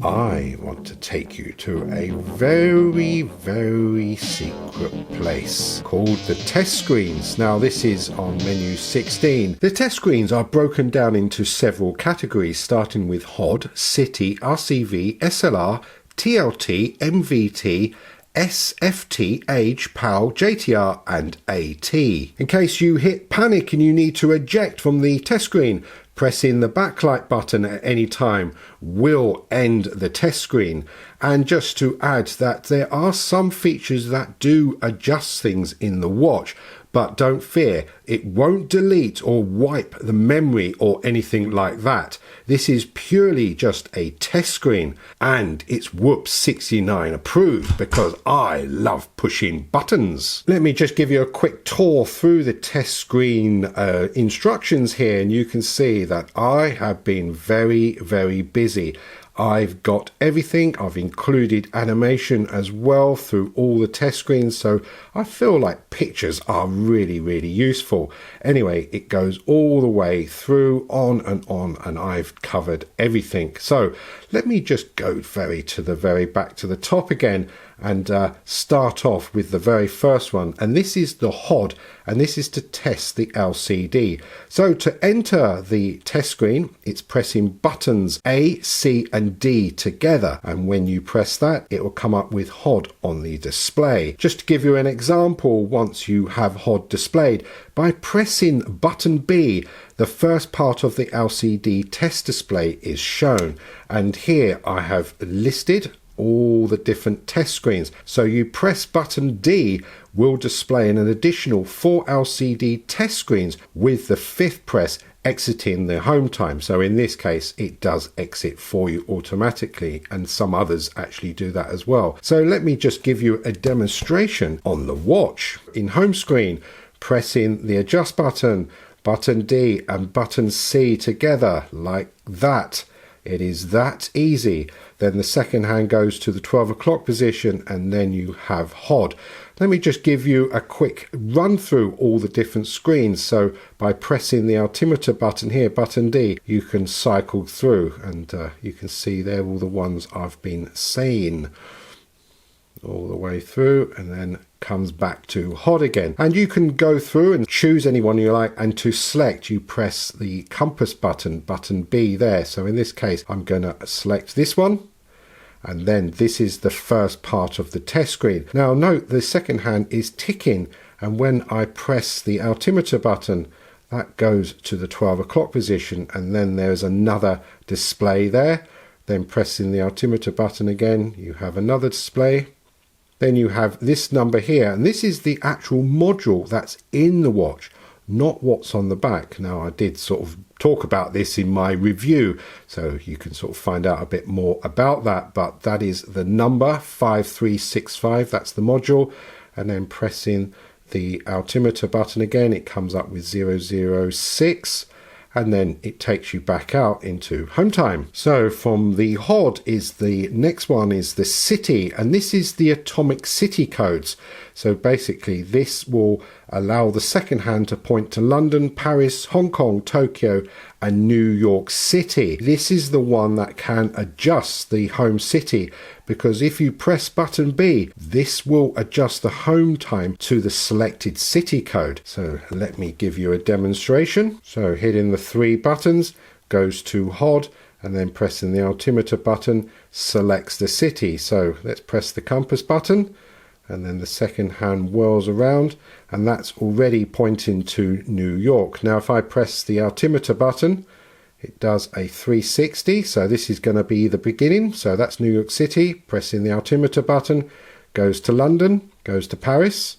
I want to take you to a very, very secret place called the test screens. Now this is on menu 16. The test screens are broken down into several categories, starting with HOD, City, RCV, SLR, TLT, MVT, SFT, Age, PAL, JTR and AT. In case you hit panic and you need to eject from the test screen, pressing the backlight button at any time will end the test screen. And just to add that there are some features that do adjust things in the watch, but don't fear, it won't delete or wipe the memory or anything like that. This is purely just a test screen, and it's whoops 69 approved because I love pushing buttons. Let me just give you a quick tour through the test screen instructions here, and you can see that I have been very, very busy. I've got everything. I've included animation as well through all the test screens, so I feel like pictures are really, really useful. Anyway, it goes all the way through, on, and I've covered everything. So let me just go very back to the top again and start off with the very first one, and this is the HOD, and this is to test the LCD. So to enter the test screen, it's pressing buttons A, C and D together, and when you press that, it will come up with HOD on the display. Just to give you an example, once you have HOD displayed, by pressing button B, the first part of the LCD test display is shown, and here I have listed all the different test screens. So you press button D will display an additional 4 LCD test screens, with the 5th press exiting the home time. So in this case it does exit for you automatically, and some others actually do that as well. So let me just give you a demonstration on the watch. In home screen, pressing the adjust button, button D and button C together like that. It is that easy. Then the second hand goes to the 12 o'clock position, and then you have HOD. Let me just give you a quick run through all the different screens. So by pressing the altimeter button here, button D, you can cycle through, and you can see there all the ones I've been saying all the way through, and then comes back to HOD again. And you can go through and choose any one you like, and to select you press the compass button, button B there. So in this case I'm going to select this one, and then this is the first part of the test screen. Now note the second hand is ticking, and when I press the altimeter button, that goes to the 12 o'clock position, and then there's another display there. Then pressing the altimeter button again, you have another display. Then you have this number here, and this is the actual module that's in the watch, not what's on the back. Now I did sort of talk about this in my review, so you can sort of find out a bit more about that, but that is the number 5365, that's the module. And then pressing the altimeter button again, it comes up with 006, and then it takes you back out into home time. So from the HOD is the next one is the City, and this is the atomic city codes. So basically this will allow the second hand to point to London, Paris, Hong Kong, Tokyo and New York City. This is the one that can adjust the home city, because if you press button B, this will adjust the home time to the selected city code. So let me give you a demonstration. So hitting the 3 buttons goes to HOD, and then pressing the altimeter button selects the city. So let's press the compass button, and then the second hand whirls around, and that's already pointing to New York. Now if I press the altimeter button, it does a 360, so this is going to be the beginning. So that's New York City. Pressing the altimeter button goes to London, goes to Paris,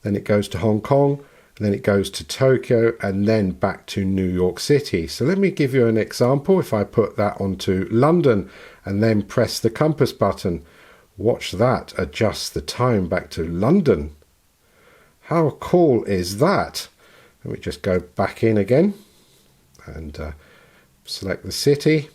then it goes to Hong Kong, and then it goes to Tokyo, and then back to New York City. So let me give you an example. If I put that onto London and then press the compass button, watch that adjust the time back to London. How cool is that? Let me just go back in again and select the city.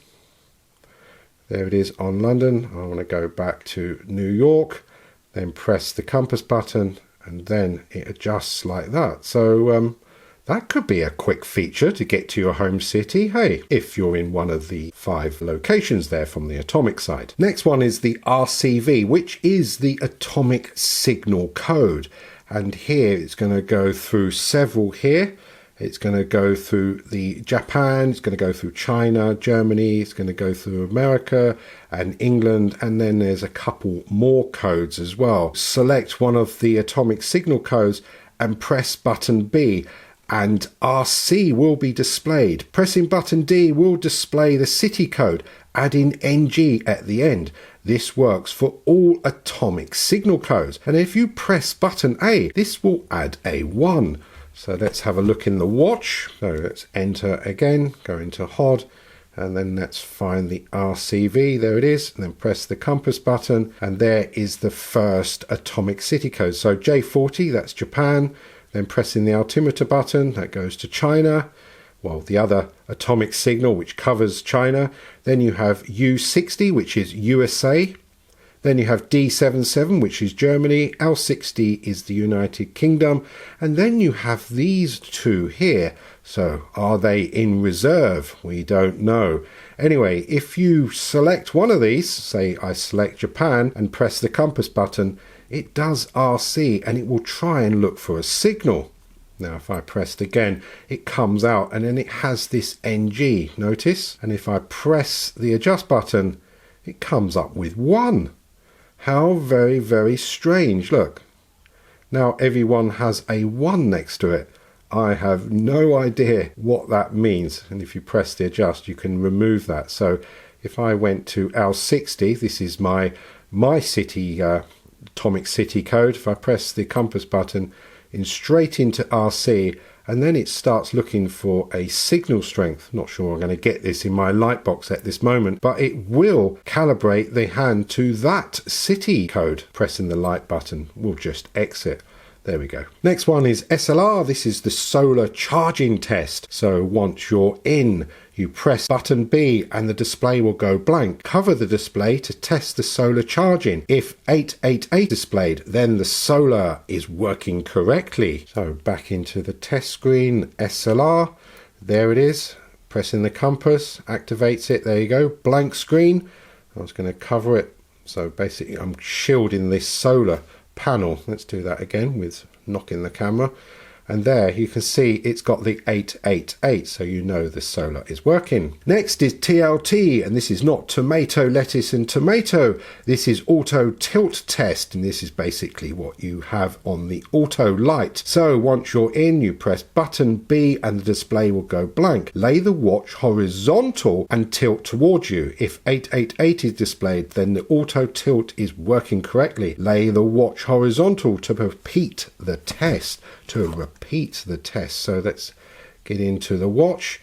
There it is on London. I want to go back to New York, then press the compass button, and then it adjusts like that. So That could be a quick feature to get to your home city, hey, if you're in one of the 5 locations there from the atomic side. Next one is the RCV, which is the atomic signal code. And here it's going to go through several here. It's going to go through the Japan, it's going to go through China, Germany, it's going to go through America and England, and then there's a couple more codes as well. Select one of the atomic signal codes and press button B, and RC will be displayed. Pressing button D will display the city code, adding NG at the end. This works for all atomic signal codes. And if you press button A, this will add a 1. So let's have a look in the watch. So let's enter again, go into HOD, and then let's find the RCV. There it is. And then press the compass button, and there is the first atomic city code. So J40, that's Japan. Then pressing the altimeter button, that goes to China. Well, the other atomic signal, which covers China. Then you have U60, which is USA. Then you have D77, which is Germany. L60 is the United Kingdom. And then you have these 2 here. So are they in reserve? We don't know. Anyway, if you select one of these, say I select Japan and press the compass button, it does RC and it will try and look for a signal. Now if I pressed again, it comes out and then it has this NG, notice? And if I press the adjust button, it comes up with 1. How very, very strange. Look, now everyone has a 1 next to it. I have no idea what that means. And if you press the adjust, you can remove that. So if I went to L60, this is my city, atomic city code. If I press the compass button in straight into RC, and then it starts looking for a signal strength. Not sure I'm going to get this in my light box at this moment, but it will calibrate the hand to that city code. Pressing the light button will just exit. There we go. Next one is SLR. This is the solar charging test. So once you're in, you press button B and the display will go blank. Cover the display to test the solar charging. If 888 displayed, then the solar is working correctly. So back into the test screen, SLR. There it is. Pressing the compass, activates it. There you go. Blank screen. I was going to cover it. So basically I'm shielding this solar panel. Let's do that again with knocking the camera, and there you can see it's got the 888, so you know the solar is working. Next is TLT, and this is not tomato, lettuce and tomato. This is auto tilt test, and this is basically what you have on the auto light. So once you're in, you press button B and the display will go blank. Lay the watch horizontal and tilt towards you. If 888 is displayed, then the auto tilt is working correctly. Lay the watch horizontal to repeat the test. So let's get into the watch.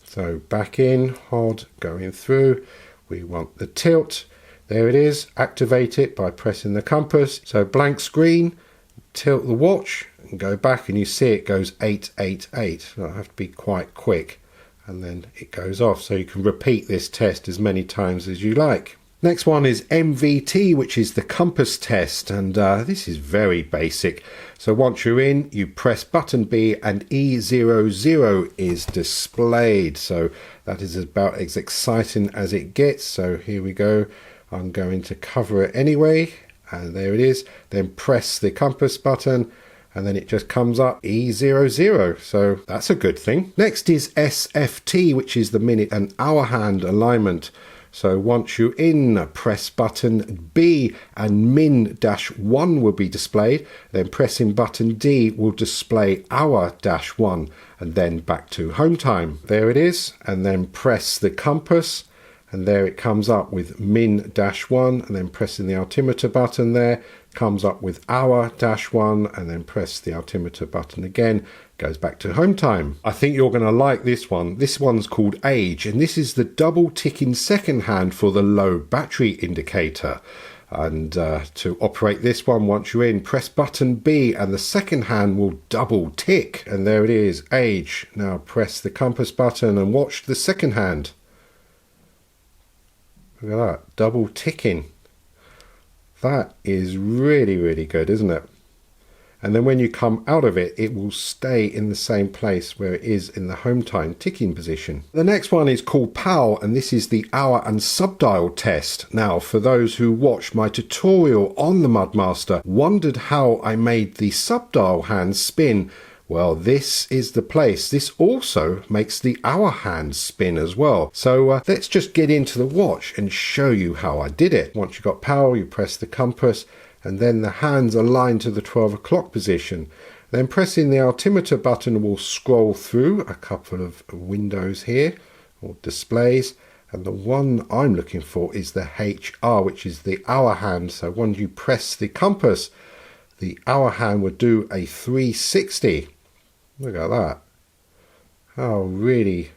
So back in, HOD, going through. We want the tilt. There it is. Activate it by pressing the compass. So blank screen, tilt the watch and go back, and you see it goes 888. So I have to be quite quick, and then it goes off. So you can repeat this test as many times as you like. Next one is MVT, which is the compass test, and this is very basic. So once you're in, you press button B and E00 is displayed. So that is about as exciting as it gets. So here we go. I'm going to cover it anyway, and there it is. Then press the compass button, and then it just comes up E00. So that's a good thing. Next is SFT, which is the minute and hour hand alignment. So once you're in, press button B and min-1 will be displayed. Then pressing button D will display hour-1, and then back to home time. There it is. And then press the compass, and there it comes up with min-1, and then pressing the altimeter button there comes up with hour-1, and then press the altimeter button again, goes back to home time. I think you're going to like this one. This one's called age, and this is the double ticking second hand for the low battery indicator. And to operate this one, once you're in, press button B and the second hand will double tick, and there it is, age. Now press the compass button and watch the second hand. Look at that, double ticking. That is really, really good, isn't it? And then when you come out of it, it will stay in the same place where it is in the home time ticking position. The next one is called PAL, and this is the hour and subdial test. Now, for those who watched my tutorial on the Mudmaster, wondered how I made the subdial hand spin, well, this is the place. This also makes the hour hand spin as well. So let's just get into the watch and show you how I did it. Once you've got power, you press the compass, and then the hands align to the 12 o'clock position. Then pressing the altimeter button will scroll through a couple of windows here, or displays, and the one I'm looking for is the HR, which is the hour hand. So when you press the compass, the hour hand would do a 360. Look at that. How really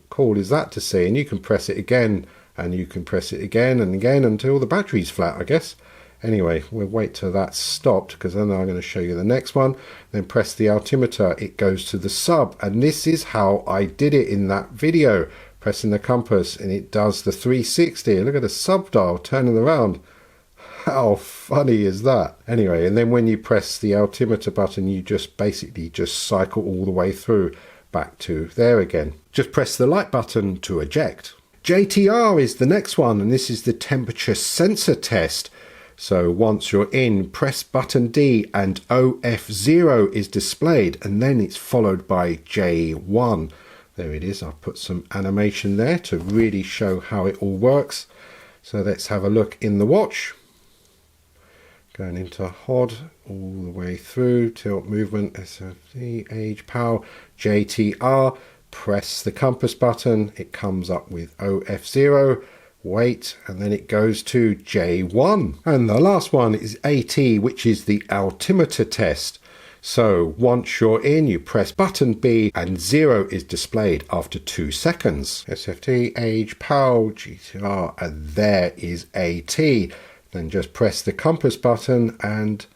cool is that to see? And you can press it again, and you can press it again and again until the battery's flat, I guess. Anyway, we'll wait till that's stopped, because then I'm going to show you the next one. Then press the altimeter, it goes to the sub, and this is how I did it in that video. Pressing the compass and it does the 360. Look at the sub dial turning around. How funny is that? Anyway, and then when you press the altimeter button, you just basically just cycle all the way through back to there again. Just press the light button to eject. JTR is the next one, and this is the temperature sensor test. So once you're in, press button D and OF0 is displayed, and then it's followed by J1. There it is. I've put some animation there to really show how it all works. So let's have a look in the watch. Going into HOD all the way through, tilt, movement, SFD, age, power, JTR. Press the compass button, it comes up with OF0. Wait, and then it goes to J1. And the last one is AT, which is the altimeter test. So once you're in, you press button B and 0 is displayed after 2 seconds. SFT, age, PAL, GTR, and there is AT. Then just press the compass button and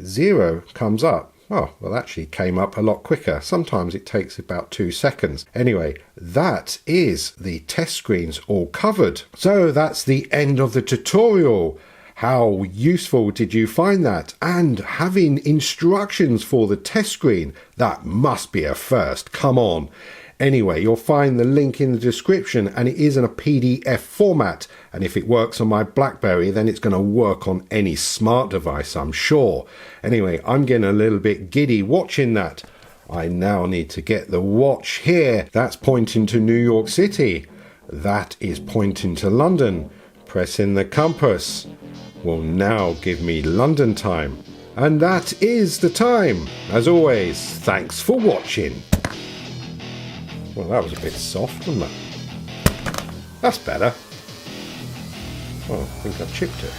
0 comes up. Oh, well, actually came up a lot quicker. Sometimes it takes about 2 seconds. Anyway, that is the test screens all covered. So that's the end of the tutorial. How useful did you find that? And having instructions for the test screen, that must be a first. Come on. Anyway, you'll find the link in the description, and it is in a PDF format. And if it works on my BlackBerry, then it's going to work on any smart device, I'm sure. Anyway, I'm getting a little bit giddy watching that. I now need to get the watch here. That's pointing to New York City. That is pointing to London. Pressing the compass will now give me London time. And that is the time. As always, thanks for watching. Well, that was a bit soft, wasn't it? That's better. Oh, I think I've chipped it.